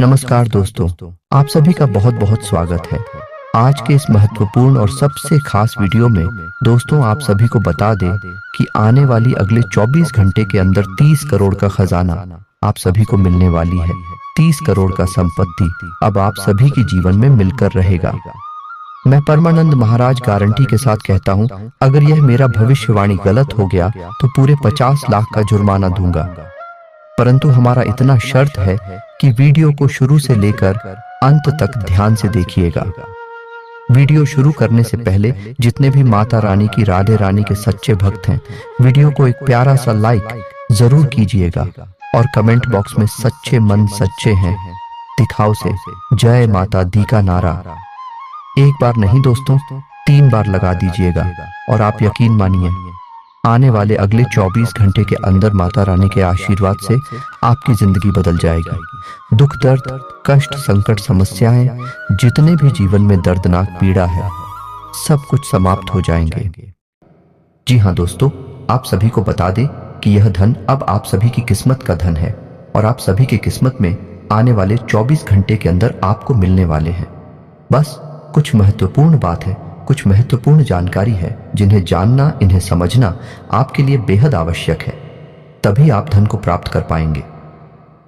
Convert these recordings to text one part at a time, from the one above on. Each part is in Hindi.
नमस्कार दोस्तों, आप सभी का बहुत बहुत स्वागत है। आज के इस महत्वपूर्ण और सबसे खास वीडियो में दोस्तों आप सभी को बता दें कि आने वाली अगले 24 घंटे के अंदर 30 करोड़ का खजाना आप सभी को मिलने वाली है। 30 करोड़ का संपत्ति अब आप सभी के जीवन में मिलकर रहेगा। मैं परमानंद महाराज गारंटी के साथ कहता हूँ, अगर यह मेरा भविष्यवाणी गलत हो गया तो पूरे 50 लाख का जुर्माना दूंगा। परंतु हमारा इतना शर्त है कि वीडियो को शुरू से लेकर अंत तक ध्यान से देखिएगा। वीडियो शुरू करने से पहले जितने भी माता रानी की राधे रानी के सच्चे भक्त हैं, वीडियो को एक प्यारा सा लाइक जरूर कीजिएगा और कमेंट बॉक्स में सच्चे मन सच्चे हैं दिखाओ से जय माता दी का नारा एक बार नहीं दोस्तों 3 बार लगा दीजिएगा। और आप यकीन मानिए, आने वाले अगले 24 घंटे के अंदर माता रानी के आशीर्वाद से आपकी जिंदगी बदल जाएगी। दुख दर्द कष्ट संकट समस्याएं जितने भी जीवन में दर्दनाक पीड़ा है, सब कुछ समाप्त हो जाएंगे। जी हाँ दोस्तों, आप सभी को बता दें कि यह धन अब आप सभी की किस्मत का धन है और आप सभी की किस्मत में आने वाले 24 घंटे के अंदर आपको मिलने वाले हैं। बस कुछ महत्वपूर्ण बात है, कुछ महत्वपूर्ण जानकारी है जिन्हें जानना, इन्हें समझना आपके लिए बेहद आवश्यक है, तभी आप धन को प्राप्त कर पाएंगे।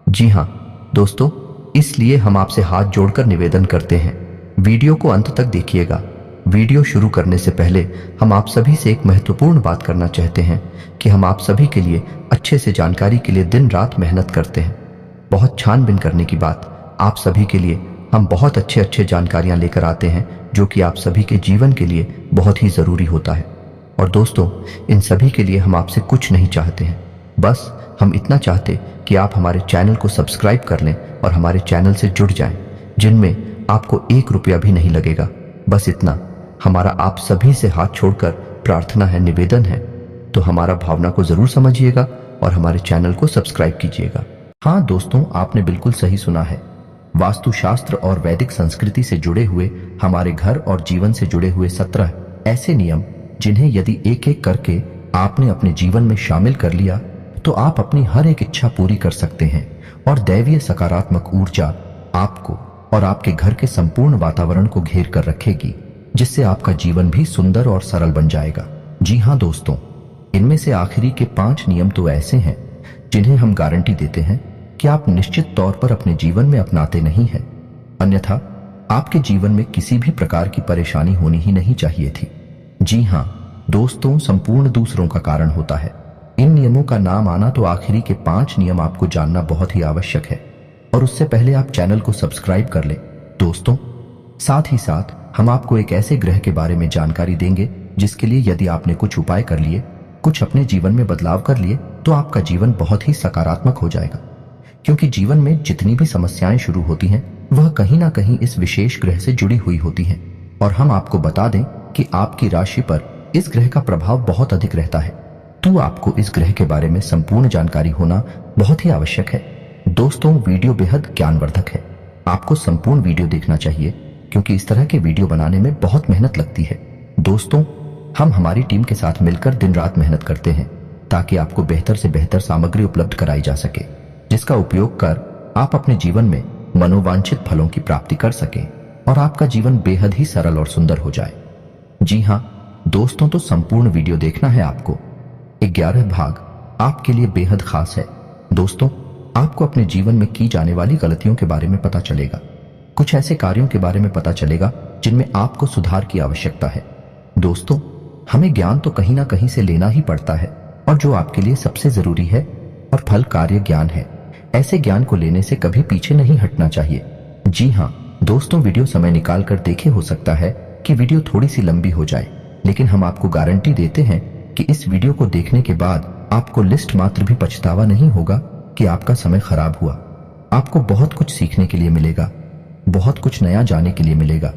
जी हाँ दोस्तों, इसलिए हम आपसे हाथ जोड़कर निवेदन करते हैं, वीडियो को अंत तक देखिएगा। वीडियो शुरू करने से पहले हम आप सभी से एक महत्वपूर्ण बात करना चाहते हैं कि हम आप सभी के लिए अच्छे से जानकारी के लिए दिन रात मेहनत करते हैं। बहुत छानबीन करने की बात, आप सभी के लिए हम बहुत अच्छे जानकारियां लेकर आते हैं जो कि आप सभी के जीवन के लिए बहुत ही जरूरी होता है। और दोस्तों, इन सभी के लिए हम आपसे कुछ नहीं चाहते हैं, बस हम इतना चाहते कि आप हमारे चैनल को सब्सक्राइब कर लें और हमारे चैनल से जुड़ जाएं, जिनमें आपको 1 रुपया भी नहीं लगेगा। बस इतना हमारा आप सभी से हाथ छोड़कर प्रार्थना है, निवेदन है। तो हमारा भावना को जरूर समझिएगा और हमारे चैनल को सब्सक्राइब कीजिएगा। हाँ दोस्तों, आपने बिल्कुल सही सुना है। वास्तुशास्त्र और वैदिक संस्कृति से जुड़े हुए हमारे घर और जीवन से जुड़े हुए 17 ऐसे नियम, जिन्हें यदि एक एक करके आपने अपने जीवन में शामिल कर लिया तो आप अपनी हर एक इच्छा पूरी कर सकते हैं और दैवीय सकारात्मक ऊर्जा आपको और आपके घर के संपूर्ण वातावरण को घेर कर रखेगी, जिससे आपका जीवन भी सुंदर और सरल बन जाएगा। जी हाँ दोस्तों, इनमें से आखिरी के 5 नियम तो ऐसे हैं जिन्हें हम गारंटी देते हैं कि आप निश्चित तौर पर अपने जीवन में अपनाते नहीं हैं, अन्यथा आपके जीवन में किसी भी प्रकार की परेशानी होनी ही नहीं चाहिए थी। जी हाँ दोस्तों, संपूर्ण दूसरों का कारण होता है। इन नियमों का नाम आना तो आखिरी के 5 नियम आपको जानना बहुत ही आवश्यक है, और उससे पहले आप चैनल को सब्सक्राइब कर लें दोस्तों। साथ ही साथ हम आपको एक ऐसे ग्रह के बारे में जानकारी देंगे जिसके लिए यदि आपने कुछ उपाय कर लिए, कुछ अपने जीवन में बदलाव कर लिए, तो आपका जीवन बहुत ही सकारात्मक हो जाएगा। क्योंकि जीवन में जितनी भी समस्याएं शुरू होती हैं, वह कहीं ना कहीं इस विशेष ग्रह से जुड़ी हुई होती हैं। और हम आपको बता दें कि आपकी राशि पर इस ग्रह का प्रभाव बहुत अधिक रहता है, तो आपको इस ग्रह के बारे में संपूर्ण जानकारी होना बहुत ही आवश्यक है। दोस्तों, वीडियो बेहद ज्ञानवर्धक है, आपको संपूर्ण वीडियो देखना चाहिए, क्योंकि इस तरह के वीडियो बनाने में बहुत मेहनत लगती है। दोस्तों, हम हमारी टीम के साथ मिलकर दिन रात मेहनत करते हैं ताकि आपको बेहतर से बेहतर सामग्री उपलब्ध कराई जा सके, जिसका उपयोग कर आप अपने जीवन में मनोवांछित फलों की प्राप्ति कर सकें और आपका जीवन बेहद ही सरल और सुंदर हो जाए। जी हाँ दोस्तों, तो संपूर्ण वीडियो देखना है आपको। 11 भाग आपके लिए बेहद खास है। दोस्तों, आपको अपने जीवन में की जाने वाली गलतियों के बारे में पता चलेगा, कुछ ऐसे कार्यों के बारे में पता चलेगा जिनमें आपको सुधार की आवश्यकता है। दोस्तों, हमें ज्ञान तो कहीं ना कहीं से लेना ही पड़ता है, और जो आपके लिए सबसे जरूरी है और फल कार्य ज्ञान है, ऐसे ज्ञान को लेने से कभी पीछे नहीं हटना चाहिए। जी हाँ दोस्तों, वीडियो समय निकाल कर देखे, हो सकता है कि वीडियो थोड़ी सी लंबी हो जाए, लेकिन हम आपको गारंटी देते हैं कि इस वीडियो को देखने के बाद आपको लिस्ट मात्र भी पछतावा नहीं होगा कि आपका समय खराब हुआ। आपको बहुत कुछ सीखने के लिए मिलेगा, बहुत कुछ नया जानने के लिए मिलेगा।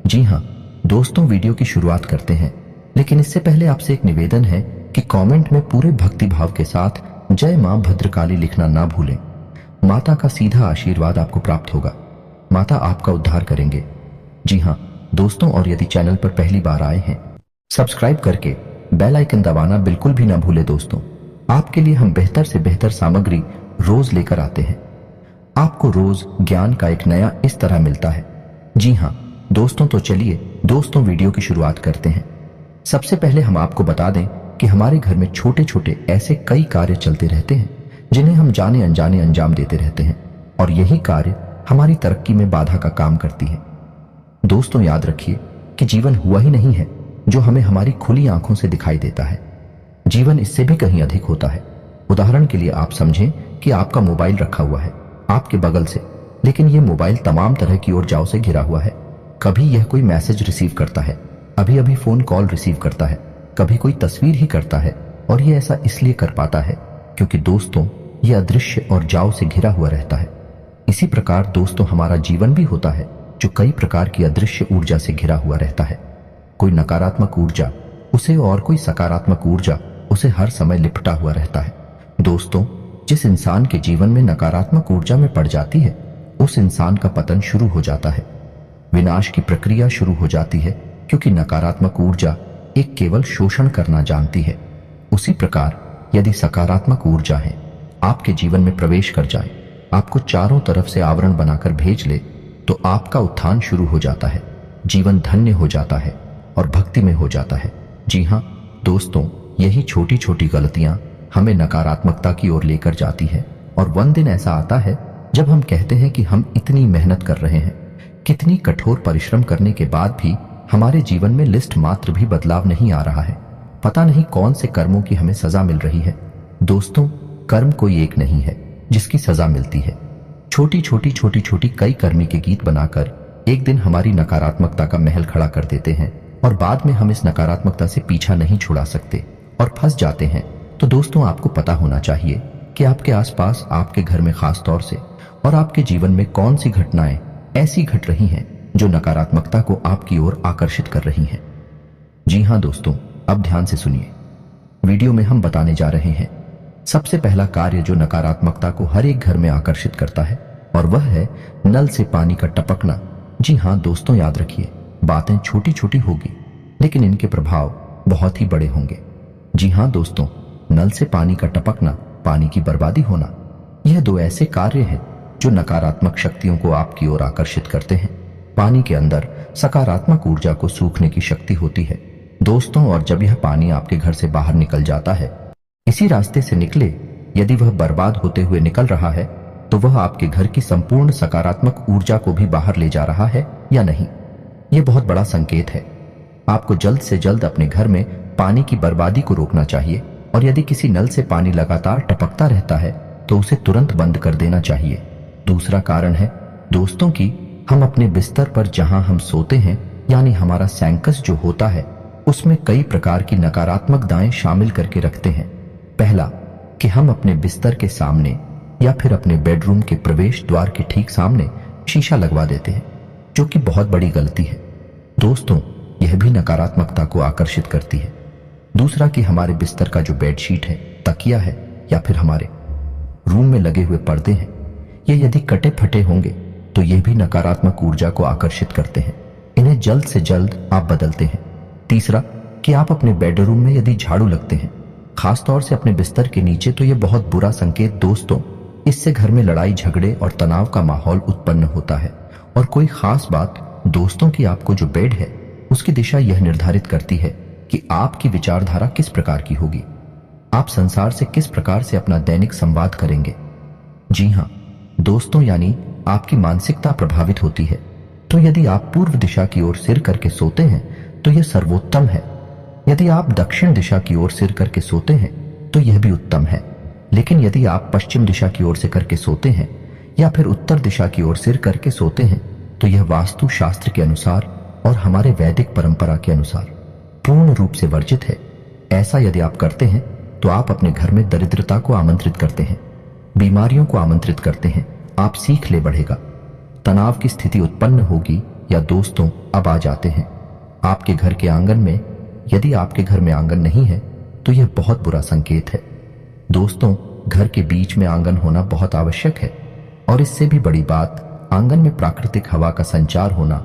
जी हाँ दोस्तों, वीडियो की शुरुआत करते हैं, लेकिन इससे पहले आपसे एक निवेदन है कि कमेंट में पूरे भक्ति भाव के साथ जय मां भद्रकाली लिखना ना भूलें। माता का सीधा आशीर्वाद आपको प्राप्त होगा, माता आपका उद्धार करेंगे। जी हाँ दोस्तों, और यदि चैनल पर पहली बार आए हैं, सब्सक्राइब करके बेल आइकन दबाना बिल्कुल भी ना भूले दोस्तों। आपके लिए हम बेहतर से बेहतर सामग्री रोज लेकर आते हैं। आपको रोज ज्ञान का एक नया इस तरह मिलता है। जी हाँ दोस्तों, तो चलिए दोस्तों वीडियो की शुरुआत करते हैं। सबसे पहले हम आपको बता दें कि हमारे घर में छोटे छोटे ऐसे कई कार्य चलते रहते हैं जिन्हें हम जाने अनजाने अंजाम देते रहते हैं, और यही कार्य हमारी तरक्की में बाधा का काम करती है। दोस्तों याद रखिए कि जीवन हुआ ही नहीं है जो हमें हमारी खुली आंखों से दिखाई देता है। जीवन इससे भी कहीं अधिक होता है। उदाहरण के लिए आप समझें कि आपका मोबाइल रखा हुआ है आपके बगल से, लेकिन यह मोबाइल तमाम तरह की ऊर्जाओं से घिरा हुआ है। कभी यह कोई मैसेज रिसीव करता है, अभी अभी फोन कॉल रिसीव करता है, कभी कोई तस्वीर ही करता है, और यह ऐसा इसलिए कर पाता है क्योंकि दोस्तों यह अदृश्य और जाओ से घिरा हुआ रहता है। इसी प्रकार दोस्तों हमारा जीवन भी होता है जो कई प्रकार की अदृश्य ऊर्जा से घिरा हुआ रहता है। कोई नकारात्मक ऊर्जा उसे और कोई सकारात्मक ऊर्जा उसे हर समय लिपटा हुआ रहता है। दोस्तों जिस इंसान के जीवन में नकारात्मक ऊर्जा में पड़ जाती है उस इंसान का पतन शुरू हो जाता है, विनाश की प्रक्रिया शुरू हो जाती है, क्योंकि नकारात्मक ऊर्जा एक केवल शोषण करना जानती है। उसी प्रकार यदि सकारात्मक ऊर्जा है आपके जीवन में प्रवेश कर जाए, आपको चारों तरफ से आवरण बनाकर भेज ले, तो आपका उत्थान शुरू हो जाता है, जीवन धन्य हो जाता है और भक्ति में हो जाता है। जी हाँ दोस्तों, यही छोटी छोटी गलतियां हमें नकारात्मकता की ओर लेकर जाती है, और वन दिन ऐसा आता है जब हम कहते हैं कि हम इतनी मेहनत कर रहे हैं, कितनी कठोर परिश्रम करने के बाद भी हमारे जीवन में लिस्ट मात्र भी बदलाव नहीं आ रहा है। पता नहीं कौन से कर्मों की हमें सजा मिल रही है। दोस्तों कर्म कोई एक नहीं है जिसकी सजा मिलती है। छोटी छोटी कई कर्मी के गीत बनाकर एक दिन हमारी नकारात्मकता का महल खड़ा कर देते हैं, और बाद में हम इस नकारात्मकता से पीछा नहीं छुड़ा सकते और फंस जाते हैं। तो दोस्तों आपको पता होना चाहिए कि आपके आसपास, आपके घर में खास तौर से, और आपके जीवन में कौन सी घटनाएं ऐसी घट रही हैं जो नकारात्मकता को आपकी ओर आकर्षित कर रही हैं। जी हाँ दोस्तों, अब ध्यान से सुनिए। वीडियो में हम बताने जा रहे हैं सबसे पहला कार्य जो नकारात्मकता को हर एक घर में आकर्षित करता है, और वह है नल से पानी का टपकना। जी हाँ दोस्तों, याद रखिए बातें छोटी छोटी होगी लेकिन इनके प्रभाव बहुत ही बड़े होंगे। जी हाँ दोस्तों, नल से पानी का टपकना, पानी की बर्बादी होना, यह दो ऐसे कार्य हैं जो नकारात्मक शक्तियों को आपकी ओर आकर्षित करते हैं। पानी के अंदर सकारात्मक ऊर्जा को सूखने की शक्ति होती है दोस्तों, और जब यह पानी आपके घर से बाहर निकल जाता है, इसी रास्ते से निकले, यदि वह बर्बाद होते हुए निकल रहा है तो वह आपके घर की संपूर्ण सकारात्मक ऊर्जा को भी बाहर ले जा रहा है या नहीं। यह बहुत बड़ा संकेत है। आपको जल्द से जल्द अपने घर में पानी की बर्बादी को रोकना चाहिए, और यदि किसी नल से पानी लगातार टपकता रहता है तो उसे तुरंत बंद कर देना चाहिए। दूसरा कारण है दोस्तों कि हम अपने बिस्तर पर जहां हम सोते हैं, यानी हमारा सैंकस जो होता है, उसमें कई प्रकार की नकारात्मक दाएं शामिल करके रखते हैं। पहला कि हम अपने बिस्तर के सामने या फिर अपने बेडरूम के प्रवेश द्वार के ठीक सामने शीशा लगवा देते हैं, जो कि बहुत बड़ी गलती है दोस्तों। यह भी नकारात्मकता को आकर्षित करती है। दूसरा कि हमारे बिस्तर का जो बेडशीट है, तकिया है, या फिर हमारे रूम में लगे हुए पर्दे हैं, ये यदि कटे फटे होंगे तो यह भी नकारात्मक ऊर्जा को आकर्षित करते हैं। इन्हें जल्द से जल्द आप बदलते हैं। तीसरा कि आप अपने बेडरूम में यदि झाड़ू लगते हैं, खासतौर से अपने बिस्तर के नीचे, तो यह बहुत बुरा संकेत दोस्तों। इससे घर में लड़ाई झगड़े और तनाव का माहौल उत्पन्न होता है। और कोई खास बात दोस्तों कि आपको जो बेड है उसकी दिशा यह निर्धारित करती है कि आपकी विचारधारा किस प्रकार की होगी, आप संसार से किस प्रकार से अपना दैनिक संवाद करेंगे। जी हाँ दोस्तों, यानी आपकी मानसिकता प्रभावित होती है। तो यदि आप पूर्व दिशा की ओर सिर करके सोते हैं तो यह सर्वोत्तम है। यदि आप दक्षिण दिशा की ओर सिर करके सोते हैं तो यह भी उत्तम है। लेकिन यदि आप पश्चिम दिशा की ओर से करके सोते हैं या फिर उत्तर दिशा की ओर सिर करके सोते हैं तो यह वास्तु शास्त्र के अनुसार और हमारे वैदिक परंपरा के अनुसार पूर्ण रूप से वर्जित है। ऐसा यदि आप करते हैं तो आप अपने घर में दरिद्रता को आमंत्रित करते हैं, बीमारियों को आमंत्रित करते हैं। आप सीख ले बढ़ेगा, तनाव की स्थिति उत्पन्न होगी। या दोस्तों अब आ जाते हैं आपके घर के आंगन में। यदि आपके घर में आंगन नहीं है तो यह बहुत बुरा संकेत है दोस्तों। घर के बीच में आंगन होना बहुत आवश्यक है, और इससे भी बड़ी बात, आंगन में प्राकृतिक हवा का संचार होना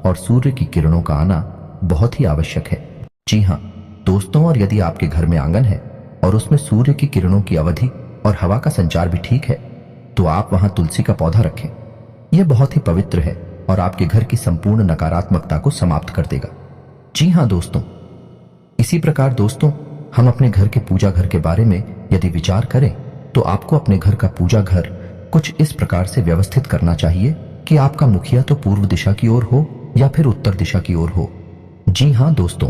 और सूर्य की किरणों का आना बहुत ही आवश्यक है। जी हाँ दोस्तों, और यदि आपके घर में आंगन है और उसमें सूर्य की किरणों की अवधि और हवा का संचार भी ठीक है तो आप वहां तुलसी का पौधा रखें। यह बहुत ही पवित्र है और आपके घर की संपूर्ण नकारात्मकता को समाप्त कर देगा। जी हाँ दोस्तों, इसी प्रकार दोस्तों, हम अपने घर के पूजा घर के बारे में यदि विचार करें तो आपको अपने घर का पूजा घर कुछ इस प्रकार से व्यवस्थित करना चाहिए कि आपका मुखिया तो पूर्व दिशा की ओर हो या फिर उत्तर दिशा की ओर हो। जी हाँ दोस्तों,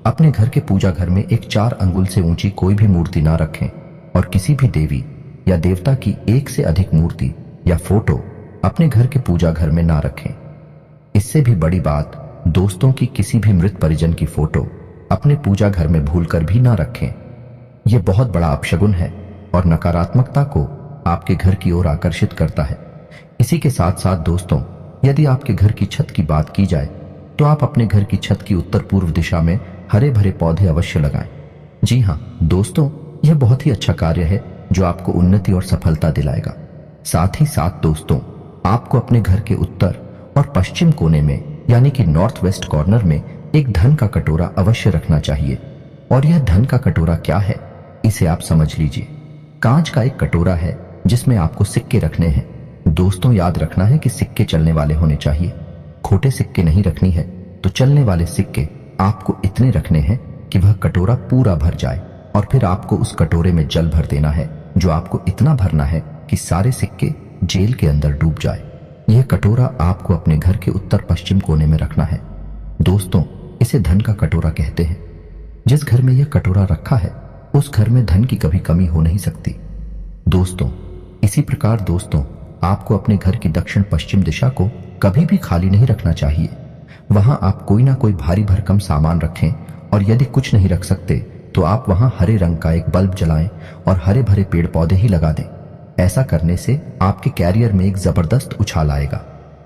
अपने घर के पूजा घर में एक 4 अंगुल से ऊंची कोई भी मूर्ति ना रखें और किसी भी देवी या देवता की एक से अधिक मूर्ति या फोटो अपने घर के पूजा घर में ना रखें। इससे भी बड़ी बात दोस्तों की किसी भी मृत परिजन की फोटो अपने पूजा घर में भूलकर भी ना रखें। यह बहुत बड़ा अपशगुन है और नकारात्मकता को आपके घर की ओर आकर्षित करता है। इसी के साथ साथ दोस्तों, यदि आपके घर की छत की बात की जाए तो आप अपने घर की छत की उत्तर पूर्व दिशा में हरे भरे पौधे अवश्य लगाएं। जी हाँ दोस्तों, यह बहुत ही अच्छा कार्य है जो आपको उन्नति और सफलता दिलाएगा। साथ ही साथ दोस्तों, आपको अपने घर के उत्तर और पश्चिम कोने में यानी कि नॉर्थ वेस्ट कॉर्नर में एक धन का कटोरा अवश्य रखना चाहिए। और यह धन का कटोरा क्या है, इसे आप समझ लीजिए। कांच का एक कटोरा है जिसमें आपको सिक्के रखने हैं। दोस्तों, याद रखना है कि सिक्के चलने वाले होने चाहिए, खोटे सिक्के नहीं रखनी है। तो चलने वाले सिक्के आपको इतने रखने हैं कि वह कटोरा पूरा भर जाए और फिर आपको उस कटोरे में जल भर देना है, जो आपको इतना भरना है कि सारे सिक्के जेल के अंदर डूब जाए। यह कटोरा आपको अपने घर के उत्तर पश्चिम कोने में रखना है। दोस्तों, इसे धन का कटोरा कहते हैं। जिस घर में यह कटोरा रखा है उस घर में धन की कभी कमी हो नहीं सकती। दोस्तों, इसी प्रकार दोस्तों, आपको अपने घर की दक्षिण पश्चिम दिशा को कभी भी खाली नहीं रखना चाहिए। वहां आप कोई ना कोई भारी भरकम सामान रखें और यदि कुछ नहीं रख सकते तो आप वहां हरे रंग का एक बल्ब जलाएं और हरे भरे पेड़ पौधे ही लगा दें। ऐसा करने से आपके कैरियर में एक जबरदस्त उछाल आएगा,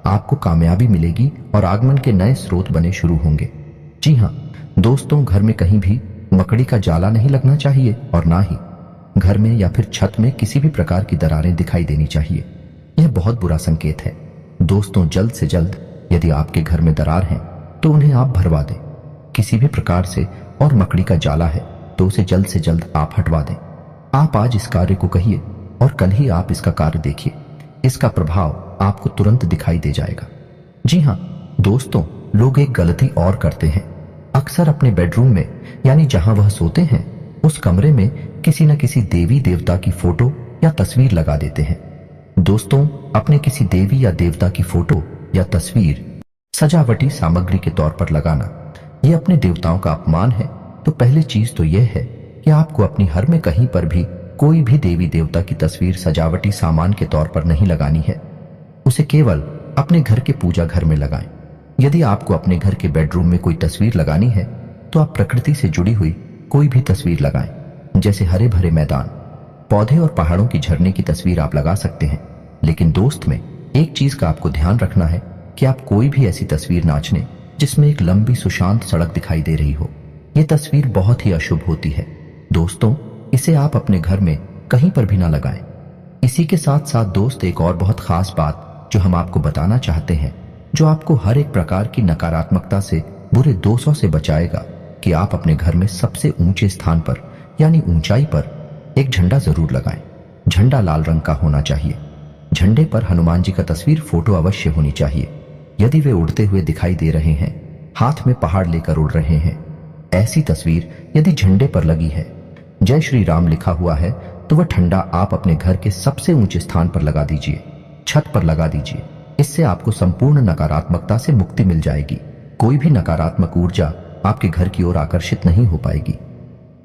आपको कामयाबी मिलेगी और आगमन के नए स्रोत बने शुरू होंगे। जी हाँ दोस्तों, घर में कहीं भी मकड़ी का जाला नहीं लगना चाहिए और ना ही घर में या फिर छत में किसी भी प्रकार की दरारें दिखाई देनी चाहिए। यह बहुत बुरा संकेत है। दोस्तों, जल्द से जल्द यदि आपके घर में दरार हैं तो उन्हें आप भरवा दें किसी भी प्रकार से, और मकड़ी का जाला है तो उसे जल्द से जल्द आप हटवा दें। आप आज इस कार्य को कहिए और कल ही आप इसका कार्य देखिए, इसका प्रभाव आपको तुरंत दिखाई दे जाएगा। जी हाँ दोस्तों, लोग एक गलती और करते हैं। अक्सर अपने बेडरूम में यानी जहां वह सोते हैं उस कमरे में किसी न किसी देवी देवता की फोटो या तस्वीर लगा देते हैं। दोस्तों, अपने किसी देवी या देवता की फोटो या तस्वीर सजावटी सामग्री के तौर पर लगाना यह अपने देवताओं का अपमान है। तो पहली चीज तो यह है कि आपको अपनी घर में कहीं पर भी कोई भी देवी देवता की तस्वीर सजावटी सामान के तौर पर नहीं लगानी है। उसे केवल अपने घर के पूजा घर में लगाएं। यदि आपको अपने घर के बेडरूम में कोई तस्वीर लगानी है तो आप प्रकृति से जुड़ी हुई कोई भी तस्वीर लगाएं। जैसे हरे भरे मैदान, पौधे और पहाड़ों की झरने की तस्वीर आप लगा सकते हैं। लेकिन दोस्त में एक चीज का आपको ध्यान रखना है कि आप कोई भी ऐसी तस्वीर ना चुनें जिसमें एक लंबी सुशांत सड़क दिखाई दे रही हो। यह तस्वीर बहुत ही अशुभ होती है। दोस्तों, इसे आप अपने घर में कहीं पर भी ना लगाएं। इसी के साथ साथ दोस्त, एक और बहुत खास बात जो हम आपको बताना चाहते हैं, जो आपको हर एक प्रकार की नकारात्मकता से, बुरे दोषों से बचाएगा, कि आप अपने घर में सबसे ऊंचे स्थान पर यानी ऊंचाई पर एक झंडा जरूर लगाएं। झंडा लाल रंग का होना चाहिए। झंडे पर हनुमान जी का तस्वीर फोटो अवश्य होनी चाहिए। यदि वे उड़ते हुए दिखाई दे रहे हैं, हाथ में पहाड़ लेकर उड़ रहे हैं, ऐसी तस्वीर यदि झंडे पर लगी है, जय श्री राम लिखा हुआ है, तो वह झंडा आप अपने घर के सबसे ऊंचे स्थान पर लगा दीजिए, छत पर लगा दीजिए। इससे आपको संपूर्ण नकारात्मकता से मुक्ति मिल जाएगी। कोई भी नकारात्मक ऊर्जा आपके घर की ओर आकर्षित नहीं हो पाएगी।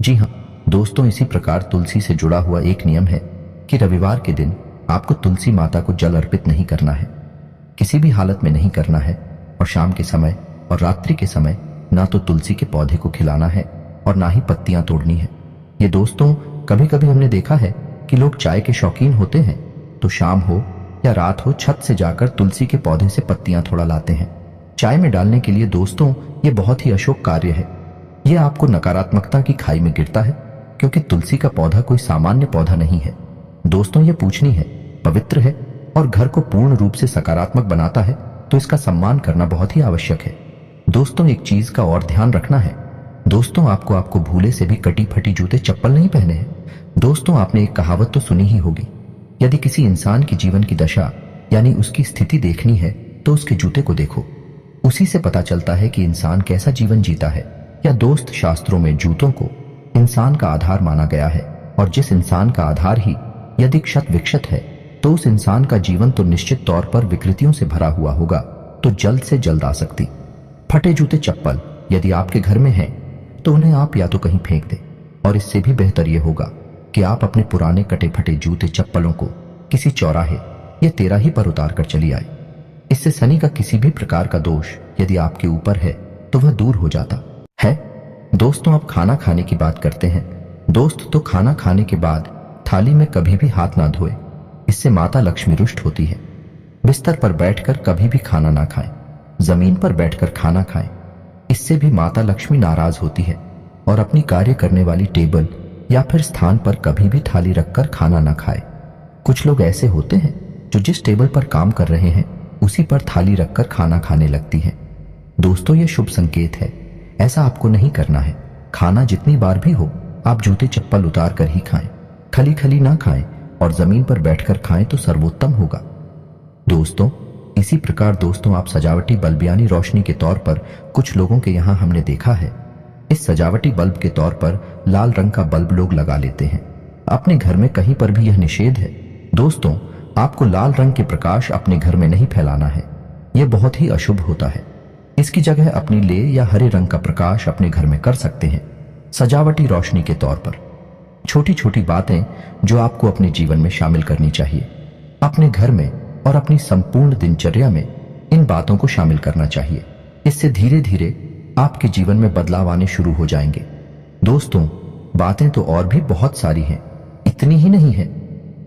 जी हाँ दोस्तों, इसी प्रकार तुलसी से जुड़ा हुआ एक नियम है कि रविवार के दिन आपको तुलसी माता को जल अर्पित नहीं करना है, किसी भी हालत में नहीं करना है। और शाम के समय और रात्रि के समय ना तो तुलसी के पौधे को खिलाना है और ना ही पत्तियां तोड़नी है। ये दोस्तों, कभी कभी हमने देखा है कि लोग चाय के शौकीन होते हैं तो शाम हो या रात हो, छत से जाकर तुलसी के पौधे से पत्तियां थोड़ा लाते हैं चाय में डालने के लिए। दोस्तों, ये बहुत ही अशुभ कार्य है। यह आपको नकारात्मकता की खाई में गिरता है, क्योंकि तुलसी का पौधा कोई सामान्य पौधा नहीं है। दोस्तों, ये पूजनीय है, पवित्र है और घर को पूर्ण रूप से सकारात्मक बनाता है, तो इसका सम्मान करना बहुत ही आवश्यक है। दोस्तों, एक चीज का और ध्यान रखना है। दोस्तों, आपको भूले से भी कटी फटी जूते चप्पल नहीं पहने हैं। दोस्तों, आपने एक कहावत तो सुनी ही होगी यदि किसी इंसान की जीवन की दशा यानी उसकी स्थिति देखनी है तो उसके जूते को देखो। उसी से पता चलता है कि इंसान कैसा जीवन जीता है। या दोस्त, शास्त्रों में जूतों को इंसान का आधार माना गया है, और जिस इंसान का आधार ही यदि क्षत विक्षत है तो उस इंसान का जीवन तो निश्चित तौर पर विकृतियों से भरा हुआ होगा। तो जल्द से जल्द आ सकती फटे जूते चप्पल यदि आपके घर में हैं तो उन्हें आप या तो कहीं फेंक दें, और इससे भी बेहतर यह होगा कि आप अपने पुराने कटे फटे जूते चप्पलों को किसी चौराहे या तेराही पर उतार कर चली आए। इससे शनि का किसी भी प्रकार का दोष यदि आपके ऊपर है तो वह दूर हो जाता है। दोस्तों, अब खाना खाने की बात करते हैं। दोस्त, तो खाना खाने के बाद थाली में कभी भी हाथ ना धोए, इससे माता लक्ष्मी रुष्ट होती है। बिस्तर पर बैठकर कभी भी खाना ना खाएं, जमीन पर बैठकर खाना खाएं, इससे भी माता लक्ष्मी नाराज होती है। और अपनी कार्य करने वाली टेबल या फिर स्थान पर कभी भी थाली रखकर खाना ना खाए। कुछ लोग ऐसे होते हैं जो जिस टेबल पर काम कर रहे हैं उसी पर थाली रखकर खाना खाने लगती हैं। दोस्तों, यह शुभ संकेत है, ऐसा आपको नहीं करना है। खाना जितनी बार भी हो आप जूते चप्पल उतार कर ही खाएं, खली खली ना खाएं और जमीन पर बैठकर खाएं तो सर्वोत्तम होगा। दोस्तों, इसी प्रकार दोस्तों आप सजावटी बल्ब यानी रोशनी के तौर पर कुछ लोगों के यहाँ हमने देखा है। इस सजावटी बल्ब के तौर पर लाल रंग का बल्ब लोग लगा लेते हैं। अपने घर में कहीं पर भी यह निषेध है। दोस्तों, आपको लाल रंग के प्रकाश अपने घर में नहीं फैलाना है, यह बहुत ही अशुभ होता है। इसकी जगह अपनी ले या हरे रंग का प्रकाश अपने घर में कर सकते हैं, सजावटी रोशनी के तौर पर। छोटी छोटी बातें जो आपको अपने जीवन में शामिल करनी चाहिए, अपने घर में और अपनी संपूर्ण दिनचर्या में इन बातों को शामिल करना चाहिए। इससे धीरे धीरे आपके जीवन में बदलाव आने शुरू हो जाएंगे। दोस्तों, बातें तो और भी बहुत सारी हैं, इतनी ही नहीं है,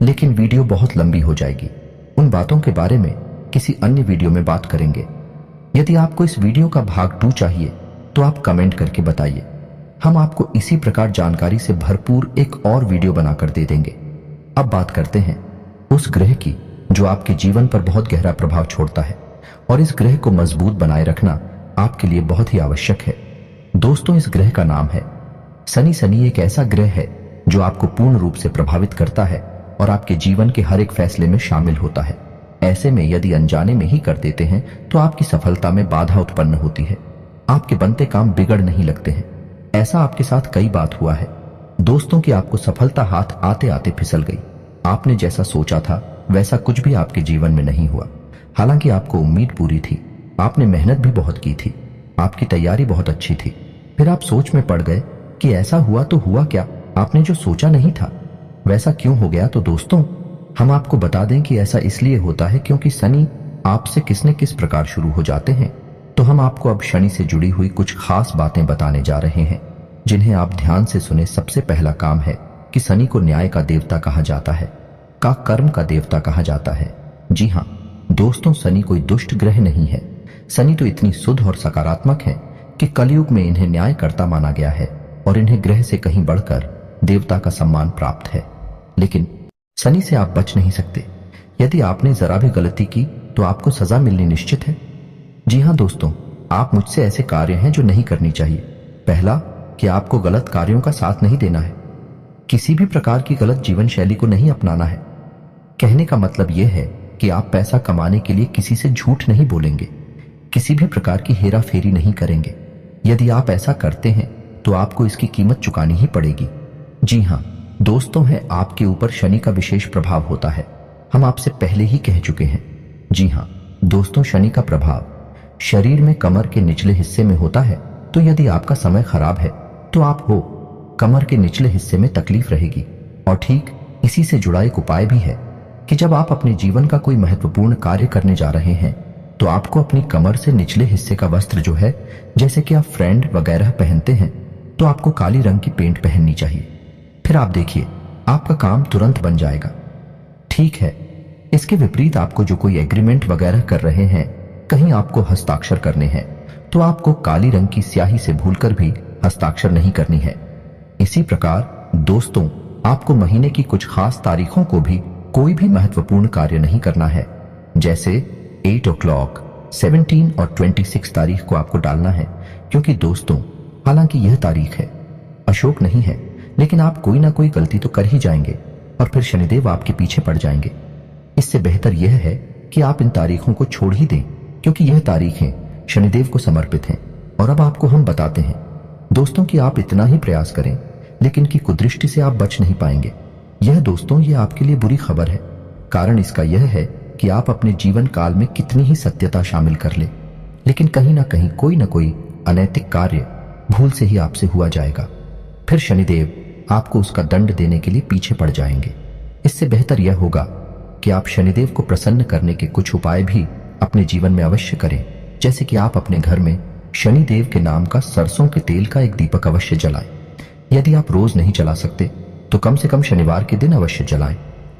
लेकिन वीडियो बहुत लंबी हो जाएगी। उन बातों के बारे में किसी अन्य वीडियो में बात करेंगे। यदि आपको इस वीडियो का भाग 2 चाहिए तो आप कमेंट करके बताइए, हम आपको इसी प्रकार जानकारी से भरपूर एक और वीडियो बनाकर दे देंगे। अब बात करते हैं उस ग्रह की जो आपके जीवन पर बहुत गहरा प्रभाव छोड़ता है, और इस ग्रह को मजबूत बनाए रखना आपके लिए बहुत ही आवश्यक है। दोस्तों, इस ग्रह का नाम है शनि। शनि एक ऐसा ग्रह है जो आपको पूर्ण रूप से प्रभावित करता है और आपके जीवन के हर एक फैसले में शामिल होता है। ऐसे में यदि अनजाने में ही कर देते हैं तो आपकी सफलता में बाधा उत्पन्न होती है, आपके बनते काम बिगड़ नहीं लगते हैं। ऐसा आपके साथ कई बार हुआ है दोस्तों कि आपको सफलता हाथ आते आते फिसल गई। आपने जैसा सोचा था वैसा कुछ भी आपके जीवन में नहीं हुआ। हालांकि आपको उम्मीद पूरी थी, आपने मेहनत भी बहुत की थी, आपकी तैयारी बहुत अच्छी थी, फिर आप सोच में पड़ गए कि ऐसा हुआ तो हुआ क्या, आपने जो सोचा नहीं था वैसा क्यों हो गया। तो दोस्तों, हम आपको बता दें कि ऐसा इसलिए होता है क्योंकि शनि आपसे किस न किस प्रकार शुरू हो जाते हैं। तो हम आपको अब शनि से जुड़ी हुई कुछ खास बातें बताने जा रहे हैं जिन्हें आप ध्यान से सुने। सबसे पहला काम है कि शनि को न्याय का देवता कहा जाता है, का कर्म का देवता कहा जाता है। जी हाँ दोस्तों, शनि कोई दुष्ट ग्रह नहीं है। शनि तो इतनी शुद्ध और सकारात्मक है कि कलयुग में इन्हें न्यायकर्ता माना गया है और इन्हें ग्रह से कहीं बढ़कर देवता का सम्मान प्राप्त है। लेकिन शनि से आप बच नहीं सकते। यदि आपने जरा भी गलती की तो आपको सजा मिलनी निश्चित है। जी हाँ दोस्तों, आप मुझसे ऐसे कार्य हैं जो नहीं करनी चाहिए। पहला, कि आपको गलत कार्यों का साथ नहीं देना है, किसी भी प्रकार की गलत जीवन शैली को नहीं अपनाना है। कहने का मतलब यह है कि आप पैसा कमाने के लिए किसी से झूठ नहीं बोलेंगे, किसी भी प्रकार की हेरा फेरी नहीं करेंगे। यदि आप ऐसा करते हैं तो आपको इसकी कीमत चुकानी ही पड़ेगी। जी हाँ दोस्तों, है आपके ऊपर शनि का विशेष प्रभाव होता है, हम आपसे पहले ही कह चुके हैं। जी हाँ दोस्तों, शनि का प्रभाव शरीर में कमर के निचले हिस्से में होता है। तो यदि आपका समय खराब है तो आप हो कमर के निचले हिस्से में तकलीफ रहेगी। और ठीक इसी से जुड़ा एक उपाय भी है कि जब आप अपने जीवन का कोई महत्वपूर्ण कार्य करने जा रहे हैं तो आपको अपनी कमर से निचले हिस्से का वस्त्र जो है, जैसे कि आप फ्रेंड वगैरह पहनते हैं, तो आपको काली रंग की पेंट पहननी चाहिए। फिर आप देखिए आपका काम तुरंत बन जाएगा। ठीक है, इसके विपरीत आपको जो कोई एग्रीमेंट वगैरह कर रहे हैं, कहीं आपको हस्ताक्षर करने हैं, तो आपको काली रंग की स्याही से भूलकर भी हस्ताक्षर नहीं करनी है। इसी प्रकार दोस्तों, आपको महीने की कुछ खास तारीखों को भी कोई भी महत्वपूर्ण कार्य नहीं करना है। जैसे 8 o'clock, 17 और 26 तारीख को आपको डालना है, क्योंकि दोस्तों हालांकि यह तारीख है, अशोक नहीं है, लेकिन आप कोई ना कोई गलती तो कर ही जाएंगे और फिर शनिदेव आपके पीछे पड़ जाएंगे। इससे बेहतर यह है कि आप इन तारीखों को छोड़ ही दें, क्योंकि यह तारीखें शनिदेव को समर्पित हैं। और अब आपको हम बताते हैं दोस्तों कि आप इतना ही प्रयास करें, लेकिन की कुदृष्टि से आप बच नहीं पाएंगे। यह दोस्तों ये आपके लिए बुरी खबर है। कारण इसका यह है कि आप अपने जीवन काल में कितनी ही सत्यता शामिल कर ले, लेकिन कहीं ना कहीं कोई ना कोई अनैतिक कार्य भूल से ही आपसे हुआ जाएगा। फिर शनिदेव आपको उसका दंड देने के लिए पीछे पड़ जाएंगे। इससे बेहतर यह होगा कि आप शनिदेव को प्रसन्न करने के कुछ उपाय भी अपने जीवन में अवश्य करें। जैसे कि आप अपने घर में शनिदेव के नाम का सरसों के तेल का एक दीपक अवश्य जलाएं। यदि आप रोज नहीं जला सकते तो कम से कम शनिवार के दिन अवश्य जलाएं,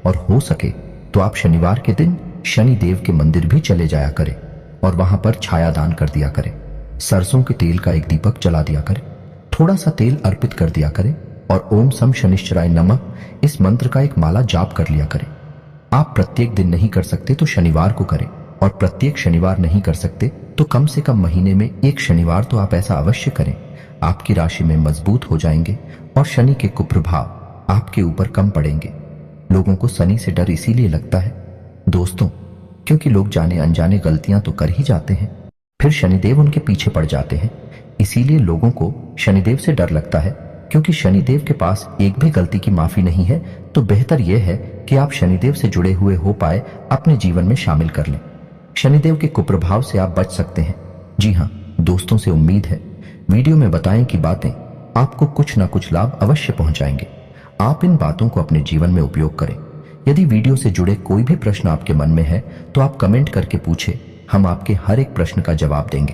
और हो सके तो आप शनिवार के दिन शनिदेव के मंदिर भी चले जाया करें और वहां पर छाया दान कर दिया करें। सरसों के तेल का एक दीपक जला दिया करें, थोड़ा सा तेल अर्पित कर दिया करें और ओम सम शनिश्चराय नमः इस मंत्र का एक माला जाप कर लिया करें। आप प्रत्येक दिन नहीं कर सकते तो शनिवार को करें, और प्रत्येक शनिवार नहीं कर सकते तो कम से कम महीने में एक शनिवार तो आप ऐसा अवश्य करें। आपकी राशि में मजबूत हो जाएंगे और शनि के कुप्रभाव आपके ऊपर कम पड़ेंगे। लोगों को शनि से डर इसीलिए लगता है दोस्तों, क्योंकि लोग जाने अनजाने गलतियां तो कर ही जाते हैं, फिर शनिदेव उनके पीछे पड़ जाते हैं। इसीलिए लोगों को शनिदेव से डर लगता है, क्योंकि शनिदेव के पास एक भी गलती की माफी नहीं है। तो बेहतर यह है कि आप शनिदेव से जुड़े हुए हो पाए अपने जीवन में शामिल कर लें। शनिदेव के कुप्रभाव से आप बच सकते हैं। जी हाँ दोस्तों, से उम्मीद है वीडियो में बताएं कि बातें आपको कुछ ना कुछ लाभ अवश्य पहुंचाएंगे। आप इन बातों को अपने जीवन में उपयोग करें। यदि वीडियो से जुड़े कोई भी प्रश्न आपके मन में है तो आप कमेंट करके पूछें, हम आपके हर एक प्रश्न का जवाब देंगे।